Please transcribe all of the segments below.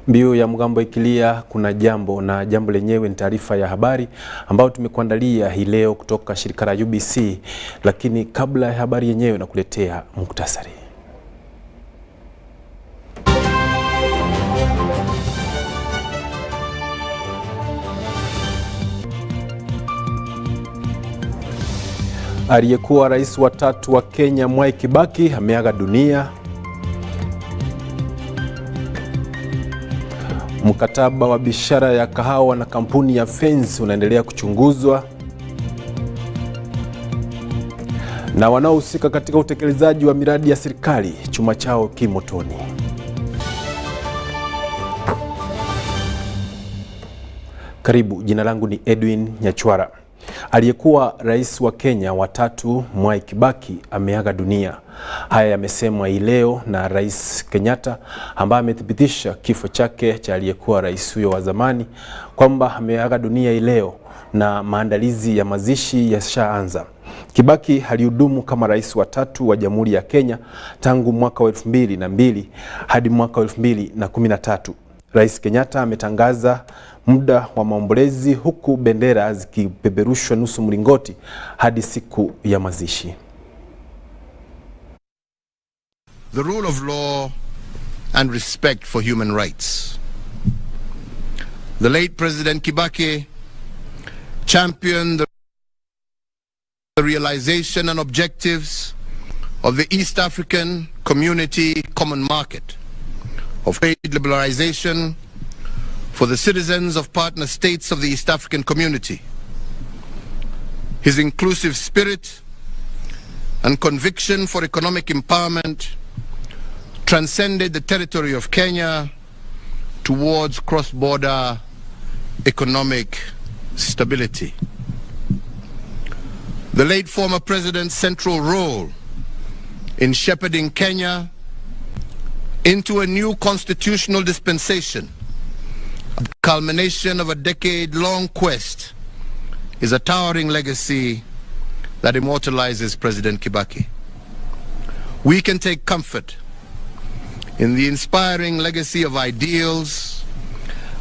Mbiu ya mgambo ikilia kuna jambo, na jambo lenyewe ni taarifa ya habari ambayo tumekuandalia hii leo kutoka shirika la UBC. Lakini kabla ya habari yenyewe nakuletea muktasari. Aliyekuwa rais wa 3 wa Kenya Mwai Kibaki ameaga dunia. Mkataba wa biashara ya kahawa na kampuni ya Fens unaendelea kuchunguzwa. Na wanaohusika katika utekelezaji wa miradi ya serikali chuma chao kimotoni. Karibu, jina langu ni Edwin Nyachwara. Aliyekuwa rais wa Kenya wa 3 Mwai Kibaki ameaga dunia. Haya yamesemwa hii leo na Rais Kenyatta, ambaye amethibitisha kifo chake cha aliyekuwa rais huyo wa zamani, kwamba ameaga dunia hii leo na maandalizi ya mazishi yashaanza. Kibaki alihudumu kama rais wa 3 wa Jamhuri ya Kenya tangu mwaka wa 2002 hadi mwaka wa 2013. Rais Kenyatta ametangaza muda wa maombolezi, huku bendera zikipeperushwa nusu mlingoti hadi siku ya mazishi. The rule of law and respect for human rights. The late President Kibaki championed the realization and objectives of the East African Community Common Market, of trade liberalization for the citizens of partner states of the East African Community. His inclusive spirit and conviction for economic empowerment transcended the territory of Kenya towards cross-border economic stability. The late former president's central role in shepherding Kenya into a new constitutional dispensation, the culmination of a decade-long quest, is a towering legacy that immortalizes President Kibaki. We can take comfort in the inspiring legacy of ideals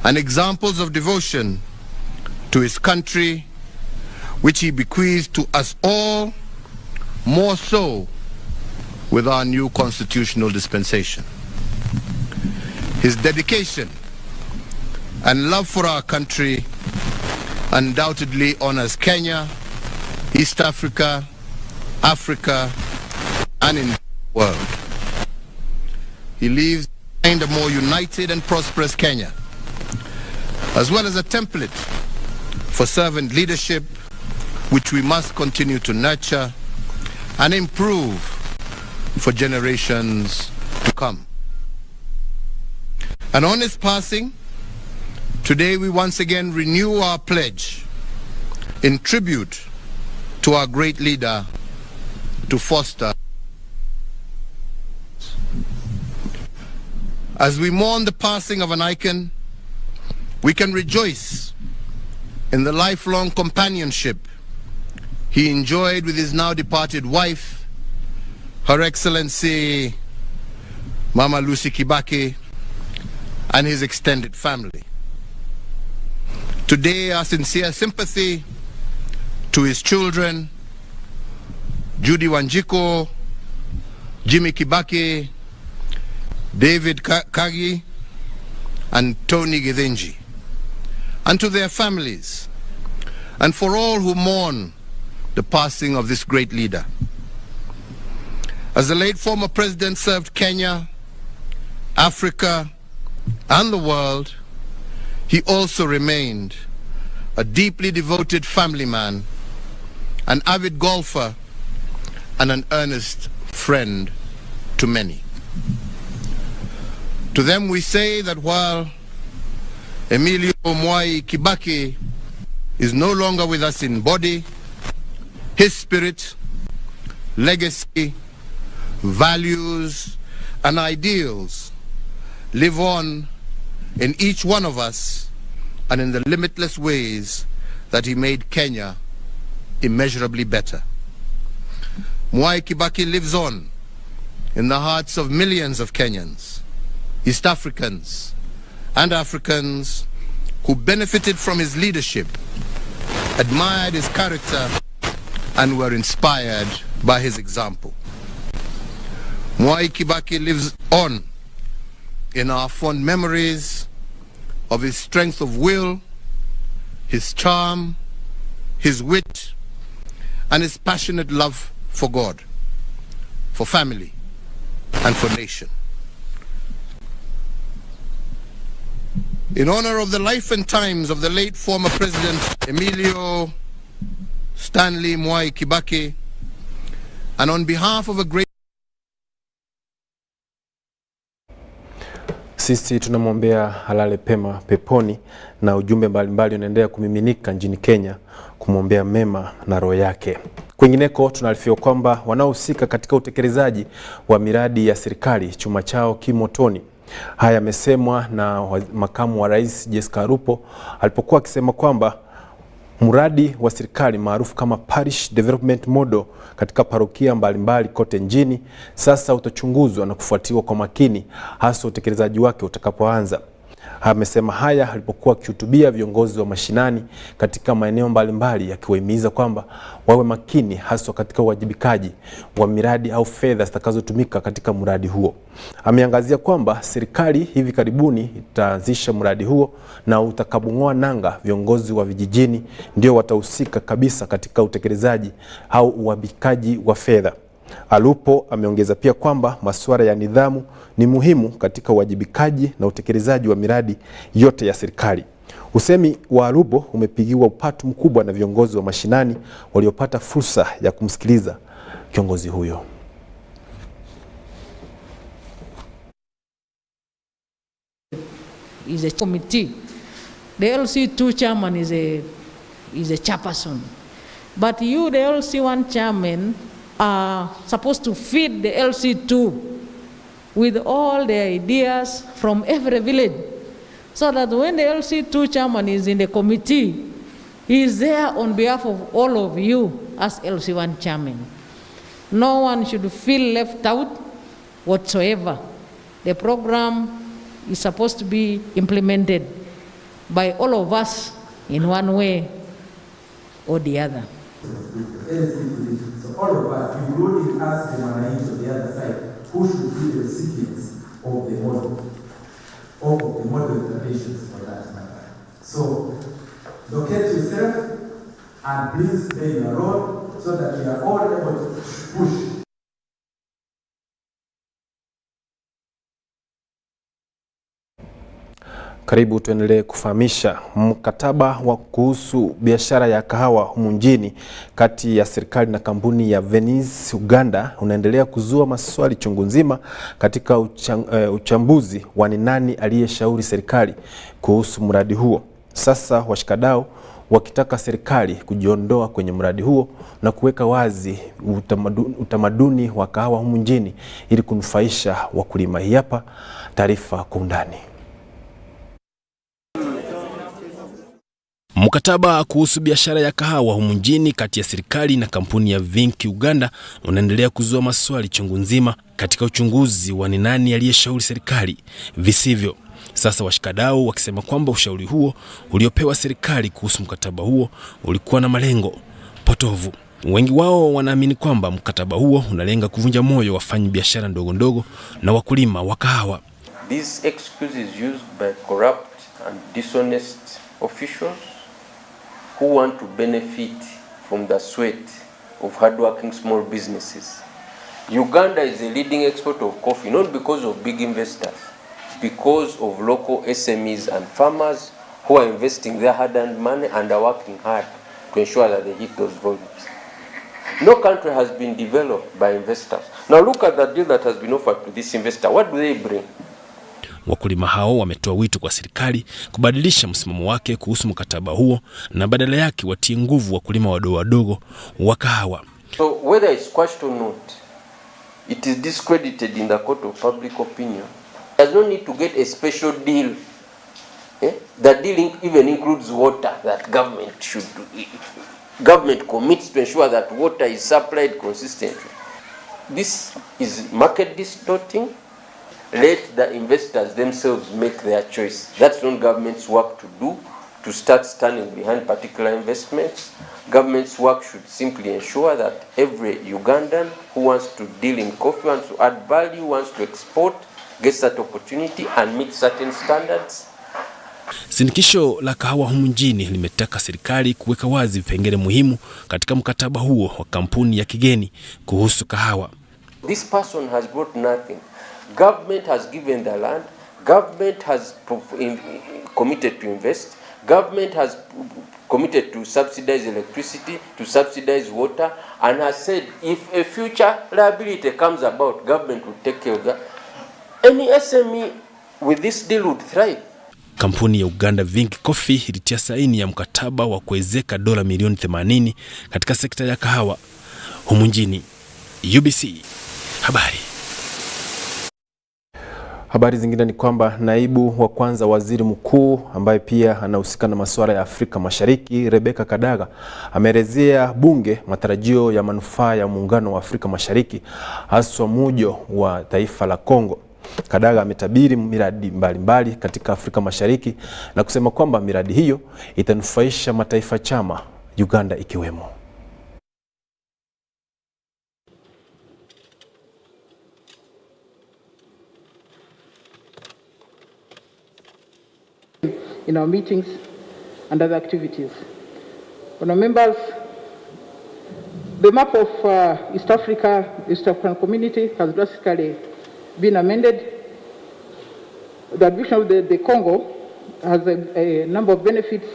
and examples of devotion to his country, which he bequeathed to us all, more so with our new constitutional dispensation. His dedication and love for our country undoubtedly honors Kenya, East Africa, Africa, and in the world. He leaves behind a more united and prosperous Kenya, as well as a template for servant leadership, which we must continue to nurture and improve for generations to come. And on his passing, today we once again renew our pledge in tribute to our great leader to foster. As we mourn the passing of an icon, we can rejoice in the lifelong companionship he enjoyed with his now departed wife, Her Excellency Mama Lucy Kibaki, and his extended family. Today, our sincere sympathy to his children, Judy Wanjiko, Jimmy Kibaki, David Kagi, and Tony Githinji, and to their families, and for all who mourn the passing of this great leader. As the late former president served Kenya, Africa, and the world, he also remained a deeply devoted family man, an avid golfer, and an earnest friend to many. To them we say that while Emilio Mwai Kibaki is no longer with us in body, his spirit, legacy, values, and ideals live on in each one of us and in the limitless ways that he made Kenya immeasurably better. Mwai Kibaki lives on in the hearts of millions of Kenyans, East Africans, and Africans who benefited from his leadership, admired his character, and were inspired by his example. Mwai Kibaki lives on in our fond memories of his strength of will, his charm, his wit, and his passionate love for God, for family, and for nation. In honor of the life and times of the late former President Emilio Stanley Mwai Kibaki, and on behalf of a great... Sisi tunamwombea halale pema peponi, na ujumbe mbalimbali unaendelea kumiminika nchini Kenya kumwombea mema na roho yake. Kwingineko tunaarifiwa kwamba wanaohusika katika utekelezaji wa miradi ya serikali chuma chao kimotoni. Haya yamesemwa na makamu wa rais Jessica Arupo alipokuwa akisema kwamba mradi wa serikali maarufu kama Parish Development Model katika parokia mbalimbali kote nchini sasa utachunguzwa na kufuatiwa kwa makini, hasa utekelezaji wake utakapoanza. Amesema haya alipokuwa akihutubia viongozi wa mashinani katika maeneo mbalimbali, akiwahimiza kwamba wawe makini hasa katika uwajibikaji wa miradi au fedha zitakazotumika katika mradi huo. Ameangazia kwamba serikali hivi karibuni itaanzisha mradi huo, na utakapong'oa nanga viongozi wa vijijini ndio watahusika kabisa katika utekelezaji au uwajibikaji wa fedha. Alupo ameongeza pia kwamba masuala ya nidhamu ni muhimu katika uwajibikaji na utekelezaji wa miradi yote ya serikali. Usemi wa Alupo umepigiwa upatu mkubwa na viongozi wa mashinani waliopata fursa ya kumsikiliza kiongozi huyo. Is a committee. The LC2 chairman is a chairperson. But you, the LC1 chairman, are supposed to feed the LC2 with all the ideas from every village, so that when the LC2 chairman is in the committee, he is there on behalf of all of you as LC1 chairman. No one should feel left out whatsoever. The program is supposed to be implemented by all of us in one way or the other. So all of us, including us, the Wananchi of the other side, who should be the recipients of the model, of the model interventions for that matter. So locate yourself and please play your role so that we are all able to push. Karibu tuendelee kufahamisha. Mkataba wa kuhusu biashara ya kahawa humu nchini kati ya serikali na kampuni ya Venice Uganda unaendelea kuzua maswali chungu nzima katika uchambuzi wa ni nani aliyeshauri serikali kuhusu mradi huo. Sasa washikadau wakitaka serikali kujiondoa kwenye mradi huo na kuweka wazi utamaduni wa kahawa humu nchini ili kunufaisha wakulima. Hii hapa taarifa kwa undani. Mkataba kuhusu biashara ya kahawa humu nchini kati ya serikali na kampuni ya Venice Uganda unaendelea kuzua maswali chungu nzima katika uchunguzi wa ni nani aliyeshauri serikali visivyo. Sasa washikadau wakisema kwamba ushauri huo uliopewa serikali kuhusu mkataba huo ulikuwa na malengo potovu. Wengi wao wanaamini kwamba mkataba huo unalenga kuvunja moyo wafanyi biashara ndogo ndogo na wakulima wa kahawa. This excuse is used by corrupt and dishonest officials who want to benefit from the sweat of hardworking small businesses. Uganda is a leading exporter of coffee, not because of big investors, because of local SMEs and farmers who are investing their hard-earned money and are working hard to ensure that they hit those volumes. No country has been developed by investors. Now look at the deal that has been offered to this investor. What do they bring? Wakulima hao wametoa wito kwa serikali kubadilisha msimamo wake kuhusu mkataba huo na badala yake watie nguvu wakulima wadogo wa kahawa. So whether it's quashed or not, it is discredited in the court of public opinion. There's no need to get a special deal. The deal even includes water that government should do. Government commits to ensure that water is supplied consistently. This is market distorting. Let the investors themselves make their choice. That's not government's work to do, to start standing behind particular investments. Government's work should simply ensure that every Ugandan who wants to deal in coffee, wants to add value, wants to export, gets that opportunity and meet certain standards. Sindikisho la kahawa humu nchini limetaka serikali kuweka wazi vipengele muhimu katika mkataba huo wa kampuni ya kigeni kuhusu kahawa. This person has brought nothing. Government has given the land, government has committed to invest, government has committed to subsidize electricity, to subsidize water, and has said if a future liability comes about, government will take care of that. Any SME with this deal would thrive. Kampuni ya Uganda Vink Coffee ilitia saini ya mkataba wa kuwezeka dola milioni 80 katika sekta ya kahawa humu nchini. UBC Habari. Habari zingine ni kwamba naibu wa kwanza waziri mkuu ambaye pia anahusika na masuala ya Afrika Mashariki, Rebecca Kadaga, ameelezea bunge matarajio ya manufaa ya muungano wa Afrika Mashariki haswa mujo wa taifa la Kongo. Kadaga ametabiri miradi mbalimbali katika Afrika Mashariki na kusema kwamba miradi hiyo itanufaisha mataifa chama, Uganda ikiwemo. In our meetings and other activities. Honourable members, the map of East African community has drastically been amended. The addition of the Congo has a number of benefits.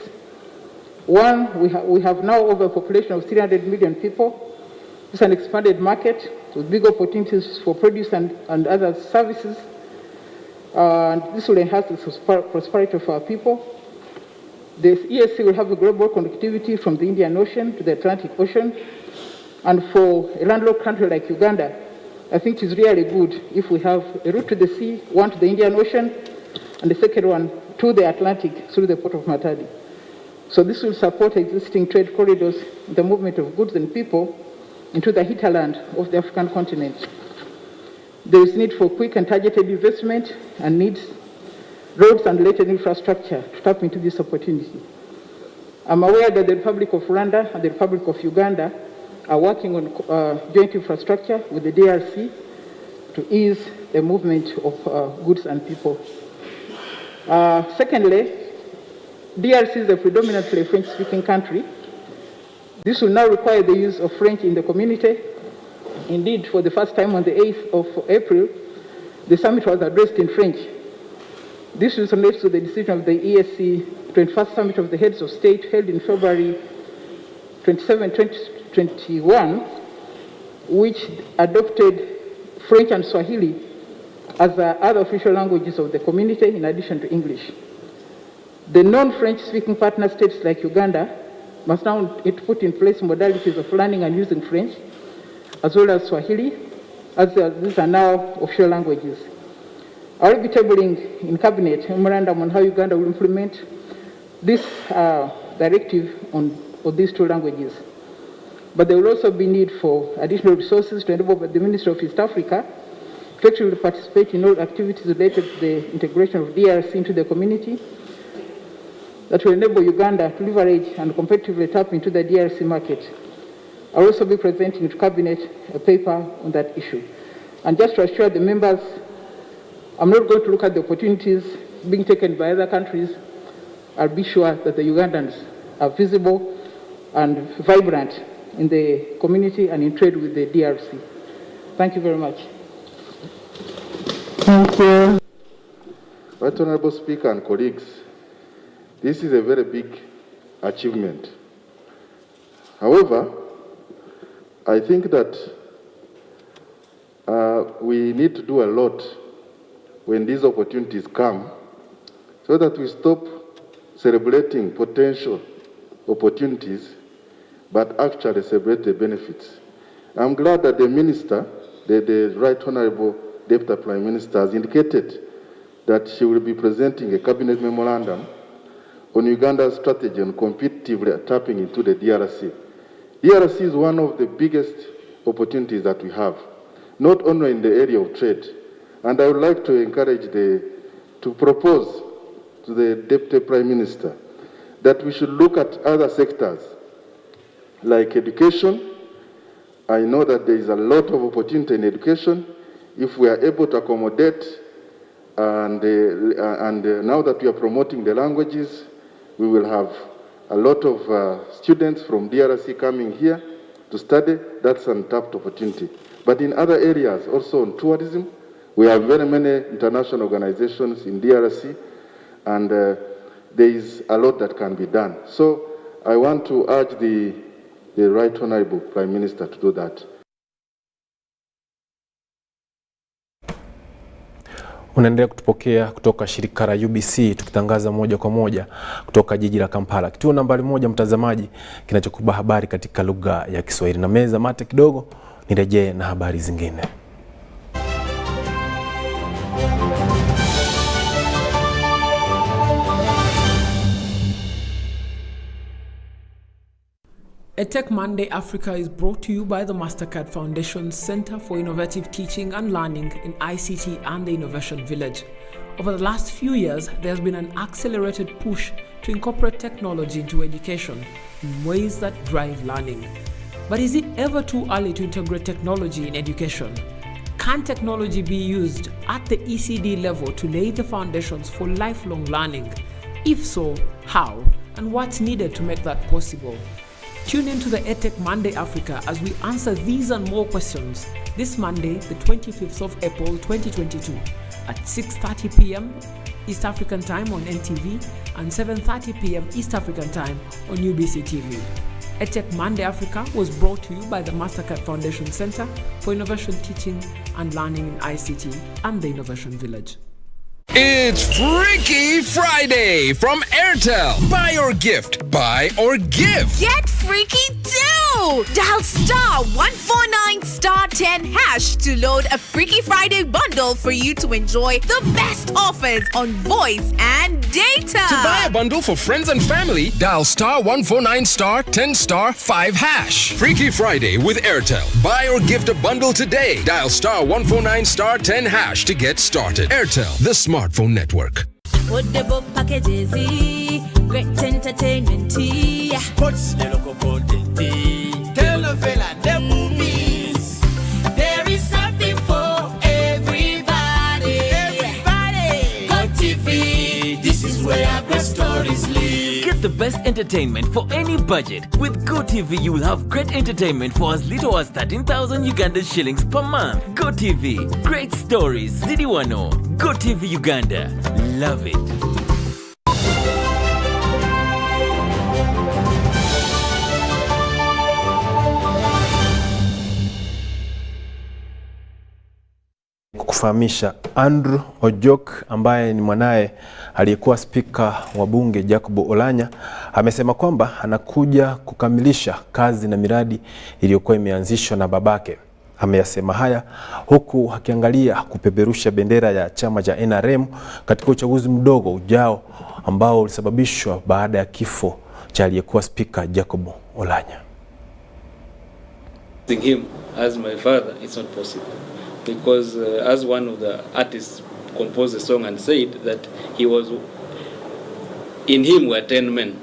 One, we have now over a population of 300 million people. It's an expanded market with big opportunities for produce and other services. This will enhance the prosperity of our people. The EAC will have a global connectivity from the Indian Ocean to the Atlantic Ocean. And for a landlocked country like Uganda, I think it is really good if we have a route to the sea, one to the Indian Ocean, and the second one to the Atlantic through the port of Matadi. So this will support existing trade corridors, the movement of goods and people into the hinterland of the African continent. There is need for quick and targeted investment and needs roads and related infrastructure to tap into this opportunity. I'm aware that the Republic of Rwanda and the Republic of Uganda are working on joint infrastructure with the DRC to ease the movement of goods and people. Secondly, DRC is a predominantly French-speaking country. This will now require the use of French in the community. Indeed, for the first time on the 8th of April, the summit was addressed in French. This relates to the decision of the EAC 21st Summit of the Heads of State held in February 27, 2021, which adopted French and Swahili as other official languages of the community in addition to English. The non-French speaking partner states like Uganda must now put in place modalities of learning and using French as well as Swahili, as these are now official languages. I will be tabling in Cabinet a memorandum on how Uganda will implement this directive on these two languages. But there will also be need for additional resources to enable the Ministry of East Africa to actually participate in all activities related to the integration of DRC into the community that will enable Uganda to leverage and competitively tap into the DRC market. I will also be presenting to Cabinet a paper on that issue. And just to assure the members, I'm not going to look at the opportunities being taken by other countries. I'll be sure that the Ugandans are visible and vibrant in the community and in trade with the DRC. Thank you very much. Thank you. Right Honorable Speaker and colleagues, this is a very big achievement. However, I think that we need to do a lot when these opportunities come so that we stop celebrating potential opportunities but actually celebrate the benefits. I'm glad that the Minister, the Right Honorable Deputy Prime Minister, has indicated that she will be presenting a cabinet memorandum on Uganda's strategy on competitively tapping into the DRC. DRC is one of the biggest opportunities that we have, not only in the area of trade. And I would like to encourage to propose to the Deputy Prime Minister that we should look at other sectors like education. I know that there is a lot of opportunity in education. If we are able to accommodate, and now that we are promoting the languages, we will have a lot of students from DRC coming here to study. That's an untapped opportunity. But in other areas, also on tourism, we have very many international organizations in DRC, and there is a lot that can be done. So I want to urge the Right Honorable Prime Minister to do that. Unaendelea kutupokea kutoka shirika la UBC, tukitangaza moja kwa moja kutoka jiji la Kampala. Kituo nambari 1 mtazamaji, kinachokupa habari katika lugha ya Kiswahili. Na meza mate kidogo, nirejee na habari zingine. EdTech Monday Africa is brought to you by the Mastercard Foundation's Center for Innovative Teaching and Learning in ICT and the Innovation Village. Over the last few years, there has been an accelerated push to incorporate technology into education in ways that drive learning. But is it ever too early to integrate technology in education? Can technology be used at the ECD level to lay the foundations for lifelong learning? If so, how? And what's needed to make that possible? Tune in to the EdTech Monday Africa as we answer these and more questions this Monday, the 25th of April 2022 at 6:30 p.m. East African Time on NTV and 7:30 p.m. East African Time on UBC TV. EdTech Monday Africa was brought to you by the Mastercard Foundation Center for Innovation Teaching and Learning in ICT and the Innovation Village. It's Freaky Friday from Airtel. Buy or gift. Buy or give. Get freaky too! Dial *149*10# to load a Freaky Friday bundle for you to enjoy the best offers on voice and data. To buy a bundle for friends and family, dial *149*10*5#. Freaky Friday with Airtel. Buy or gift a bundle today. Dial *149*10# to get started. Airtel, the smartphone network. Football packages, great entertainment, sports, the local content, telenovela, the movies. There is something for everybody. Everybody. Go TV, this is where great stories live. Get the best entertainment for any budget. With GoTV, you will have great entertainment for as little as 13,000 Uganda shillings per month. GoTV, great stories, Zidiwano. GoTV Uganda, love it. Kukufahamisha, Andrew Ojok ambaye ni mwanaye aliyekuwa spika wa bunge Jacob Olanya amesema kwamba anakuja kukamilisha kazi na miradi iliyokuwa imeanzishwa na babake. Ameyasema haya huku akiangalia kupeperusha bendera ya chama cha NRM katika uchaguzi mdogo ujao ambao ulisababishwa baada ya kifo cha aliyekuwa spika Jacob Olanya. Him as my father, it's not possible. Because as one of the artists composed a song and said that in him were 10 men.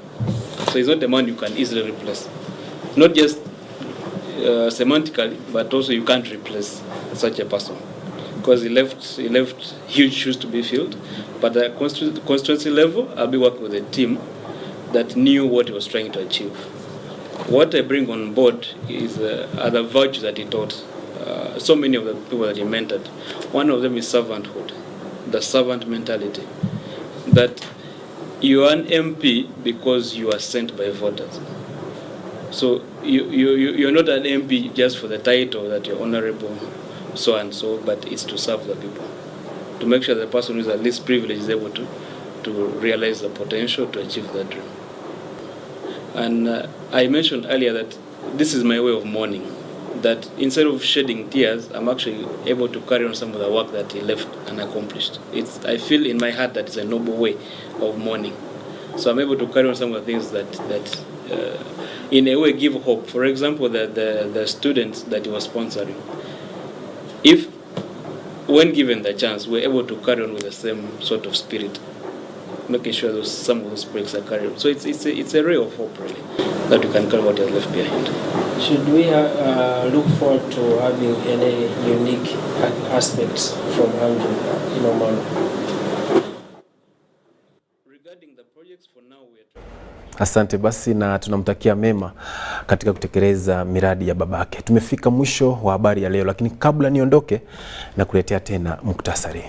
So he's not a man you can easily replace. Not just semantically, but also you can't replace such a person. Because he left huge shoes to be filled. But at the constituency level, I'll be working with a team that knew what he was trying to achieve. What I bring on board is other virtues that he taught. So many of the people that he mentored. One of them is servanthood, the servant mentality. That you are an MP because you are sent by voters. So you're not an MP just for the title that you're honorable, so and so, but it's to serve the people, to make sure the person who is at least privileged is able to realize the potential to achieve that dream. And I mentioned earlier that this is my way of mourning, that instead of shedding tears, I'm actually able to carry on some of the work that he left unaccomplished. I feel in my heart that it's a noble way of mourning. So I'm able to carry on some of the things that in a way give hope. For example, the students that he was sponsoring, if when given the chance, we're able to carry on with the same sort of spirit, making sure some of those projects are carried on. So it's a ray of hope, really, that we can carry what is left behind. Should we look forward to having any unique aspects from Andrew in Oman? Asante basi, na tunamtakia mema katika kutekeleza miradi ya babake. Tumefika mwisho wa habari ya leo, lakini kabla niondoke na kuletea tena muktasari.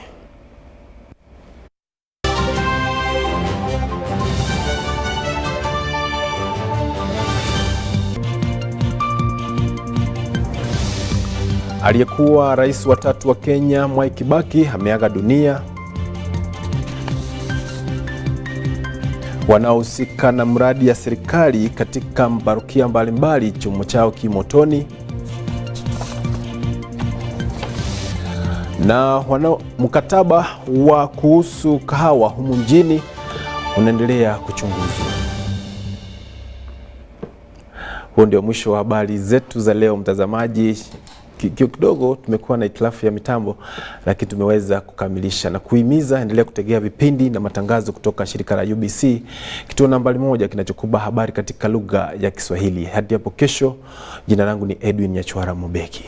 Aliyekuwa rais wa 3 wa Kenya Mwai Kibaki ameaga dunia. Wanaohusika na mradi ya serikali katika maparokia mbalimbali chombo chao kimotoni. Na mkataba wa kuhusu kahawa humu nchini unaendelea kuchunguzwa. Huo ndio mwisho wa habari zetu za leo, mtazamaji. Kidogo tumekuwa na itilafu ya mitambo, lakini tumeweza kukamilisha na kuhimiza endelea kutegea vipindi na matangazo kutoka shirika la UBC, kituo nambari 1 kinachokuba habari katika lugha ya Kiswahili. Hadi hapo kesho, jina langu ni Edwin Nyachwara Mubeki.